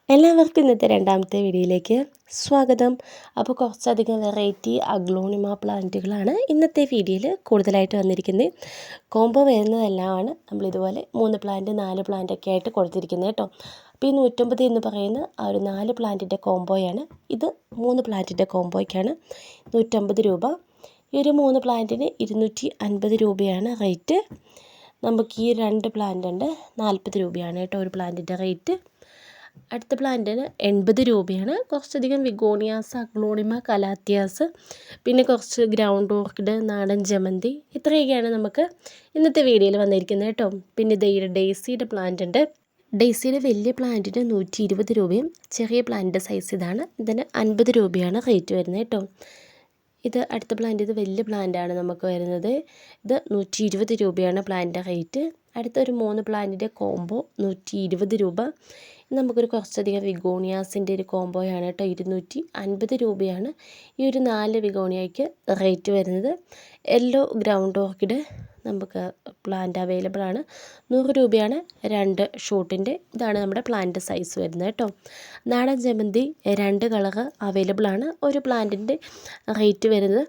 എല്ലാവർക്കും ഇന്നത്തെ രണ്ടാമത്തെ വീഡിയോയിലേക്ക് സ്വാഗതം. അപ്പോൾ കുറച്ചധികം വെറൈറ്റി അഗ്ലോണിമ പ്ലാന്റുകളാണ് ഇന്നത്തെ വീഡിയോയിൽ കൂടുതലായിട്ട് വന്നിരിക്കുന്നത്. കോംബോ വരുന്നതെല്ലാമാണ് നമ്മളിതുപോലെ 3 പ്ലാന്റ് 4 പ്ലാന്റൊക്കെ ആയിട്ട് കൊടുത്തിരിക്കുന്നത് കേട്ടോ. അപ്പോൾ ഈ 150 എന്ന് പറയുന്ന ആ ഒരു 4 പ്ലാന്റിൻ്റെ കോംബോയാണ്. ഇത് 3 പ്ലാന്റിൻ്റെ കോംബോയ്ക്കാണ് 150 രൂപ. ഈ ഒരു 3 പ്ലാന്റിന് 250 രൂപയാണ് റേറ്റ്. നമുക്ക് ഈ 2 പ്ലാന്റ് ഉണ്ട് 40 രൂപയാണ് കേട്ടോ ഒരു പ്ലാന്റിൻ്റെ റേറ്റ്. അടുത്ത പ്ലാന്റിന് 80 രൂപയാണ്. കുറച്ചധികം വിഗോണിയാസ്, അഗ്ലോണിമ, കലാത്തിയാസ്, പിന്നെ കുറച്ച് ഗ്രൗണ്ട് ഓർക്കിഡ്, നാടൻ ജമന്തി, ഇത്രയൊക്കെയാണ് നമുക്ക് ഇന്നത്തെ വീഡിയോയിൽ വന്നിരിക്കുന്നത് കേട്ടോ. പിന്നെ ഡെയ്സിയുടെ പ്ലാന്റ് ഉണ്ട്. ഡെയ്സിയുടെ വലിയ പ്ലാന്റിന് 120 രൂപയും ചെറിയ പ്ലാന്റിൻ്റെ സൈസ് ഇതാണ്. ഇതിന് 50 രൂപയാണ് റേറ്റ് വരുന്നത് കേട്ടോ. ഇത് അടുത്ത പ്ലാന്റ്, ഇത് വലിയ പ്ലാന്റാണ് നമുക്ക് വരുന്നത്. ഇത് 120 രൂപയാണ് പ്ലാന്റിൻ്റെ റേറ്റ്. അടുത്തൊരു 3 പ്ലാന്റിൻ്റെ കോംബോ 120 രൂപ. നമുക്കൊരു കുറച്ചധികം വിഗോണിയാസിൻ്റെ ഒരു കോംബോയാണ് കേട്ടോ. 250 രൂപയാണ് ഈ ഒരു 4 വിഗോണിയയ്ക്ക് റേറ്റ് വരുന്നത്. യെല്ലോ ഗ്രൗണ്ട് ഓർക്കിഡ് നമുക്ക് പ്ലാന്റ് അവൈലബിൾ ആണ്. 100 രൂപയാണ് 2 ഷൂട്ടിൻ്റെ. ഇതാണ് നമ്മുടെ പ്ലാന്റ് സൈസ് വരുന്നത് കേട്ടോ. നാടൻ ജമന്തി 2 കളറ് അവൈലബിൾ ആണ്. ഒരു പ്ലാന്റിൻ്റെ റേറ്റ് വരുന്നത്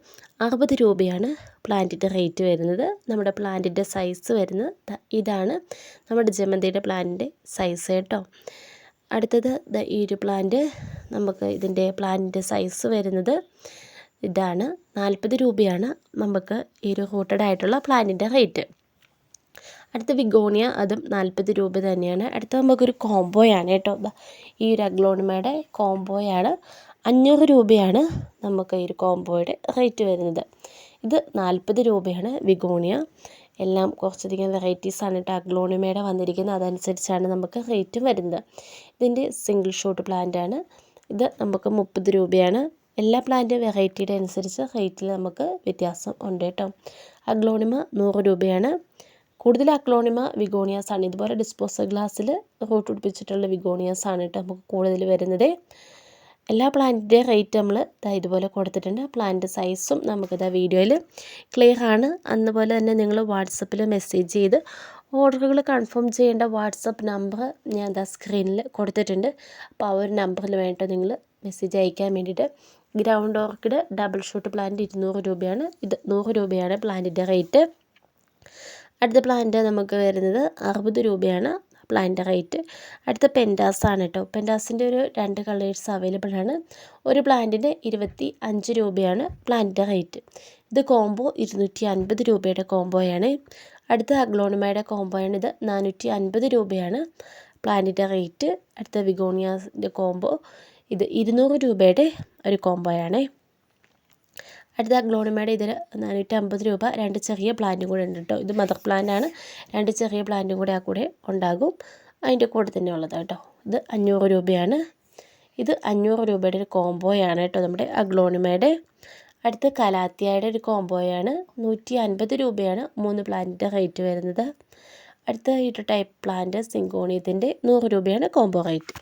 60 രൂപയാണ് പ്ലാന്റിൻ്റെ റേറ്റ് വരുന്നത്. നമ്മുടെ പ്ലാന്റിൻ്റെ സൈസ് വരുന്നത് ഇതാണ് നമ്മുടെ ജമന്തിയുടെ പ്ലാന്റിൻ്റെ സൈസ് കേട്ടോ. അടുത്തത് ഈ ഒരു പ്ലാന്റ്, നമുക്ക് ഇതിൻ്റെ പ്ലാന്റിൻ്റെ സൈസ് വരുന്നത് ഇതാണ്. 40 രൂപയാണ് നമുക്ക് ഈ ഒരു റൂട്ടഡ് ആയിട്ടുള്ള പ്ലാന്റിൻ്റെ റേറ്റ്. അടുത്ത വിഗോണിയ, അതും 40 രൂപ തന്നെയാണ്. അടുത്ത നമുക്കൊരു കോംബോയാണ് കേട്ടോ. ഈ ഒരു അഗ്ലോണിമയുടെ കോംബോയാണ്. 500 രൂപയാണ് നമുക്ക് ഈ ഒരു കോംബോയുടെ റേറ്റ് വരുന്നത്. ഇത് 40 രൂപയാണ് വിഗോണിയ. എല്ലാം കുറച്ചധികം വെറൈറ്റീസാണ് കേട്ടോ അഗ്ലോണിമയുടെ വന്നിരിക്കുന്നത്. അതനുസരിച്ചാണ് നമുക്ക് റേറ്റും വരുന്നത്. ഇതിൻ്റെ സിംഗിൾ ഷോട്ട് പ്ലാന്റാണ്. ഇത് നമുക്ക് 30 രൂപയാണ്. എല്ലാ പ്ലാന്റ് വെറൈറ്റിയുടെ അനുസരിച്ച് റേറ്റിൽ നമുക്ക് വ്യത്യാസം ഉണ്ട് കേട്ടോ. അഗ്ലോണിമ 100 രൂപയാണ്. കൂടുതൽ അഗ്ലോണിമ വിഗോണിയാസാണ്. ഇതുപോലെ ഡിസ്പോസൽ ഗ്ലാസ്സിൽ റൂട്ട് പിടിപ്പിച്ചിട്ടുള്ള വിഗോണിയാസാണ് കേട്ടോ നമുക്ക് കൂടുതൽ വരുന്നത്. എല്ലാ പ്ലാന്റിൻ്റെ റേറ്റ് നമ്മൾ ഇതുപോലെ കൊടുത്തിട്ടുണ്ട്. പ്ലാന്റ് സൈസും നമുക്കിത് വീഡിയോയിൽ ക്ലിയർ ആണ്. അതുപോലെ തന്നെ നിങ്ങൾ വാട്സപ്പിൽ മെസ്സേജ് ചെയ്ത് ഓർഡറുകൾ കൺഫേം ചെയ്യേണ്ട വാട്സപ്പ് നമ്പർ ഞാൻ സ്ക്രീനിൽ കൊടുത്തിട്ടുണ്ട്. അപ്പോൾ ആ ഒരു നമ്പറിൽ വേണ്ട നിങ്ങൾ മെസ്സേജ് അയക്കാൻ വേണ്ടിയിട്ട്. Ground orchid double shoot plant 200 രൂപയാണ്. ഇത് 100 രൂപയാണ് പ്ലാന്റിൻ്റെ റേറ്റ്. അടുത്ത പ്ലാന്റ് നമുക്ക് വരുന്നത് 60 രൂപയാണ് പ്ലാന്റിൻ്റെ റേറ്റ്. അടുത്ത പെൻഡാസാണ് കേട്ടോ. പെൻഡാസിൻ്റെ ഒരു 2 കളേഴ്സ് അവൈലബിൾ ആണ്. ഒരു പ്ലാന്റിന് 25 രൂപയാണ് പ്ലാന്റിൻ്റെ റേറ്റ്. ഇത് കോംബോ 250 രൂപയുടെ കോംബോയാണ്. അടുത്ത അഗ്ലോണിമയുടെ കോംബോയാണ്. ഇത് 450 രൂപയാണ് പ്ലാന്റിൻ്റെ റേറ്റ്. അടുത്ത വിഗോണിയാസിൻ്റെ കോംബോ ഇത് 200 രൂപയുടെ ഒരു കോംബോയാണ്. അടുത്ത അഗ്ലോണിമയുടെ ഇതിൽ 450 രൂപ. 2 ചെറിയ പ്ലാന്റും കൂടെ ഉണ്ട് കേട്ടോ. ഇത് മദർ പ്ലാന്റാണ്. 2 ചെറിയ പ്ലാന്റും കൂടെ ആ കൂടെ ഉണ്ടാകും. അതിൻ്റെ കൂടെ തന്നെ ഉള്ളത് കേട്ടോ. ഇത് 500 രൂപയാണ്. ഇത് 500 രൂപയുടെ ഒരു കോംബോയാണ് കേട്ടോ നമ്മുടെ അഗ്ലോണിമയുടെ. അടുത്ത് കലാത്തിയയുടെ ഒരു കോംബോയാണ്. 150 രൂപയാണ് 3 പ്ലാന്റിൻ്റെ റേറ്റ് വരുന്നത്. അടുത്ത ഈ ടൈപ്പ് പ്ലാന്റ് സിങ്കോണിയത്തിൻ്റെ 100 രൂപയാണ് കോംബോ റേറ്റ്.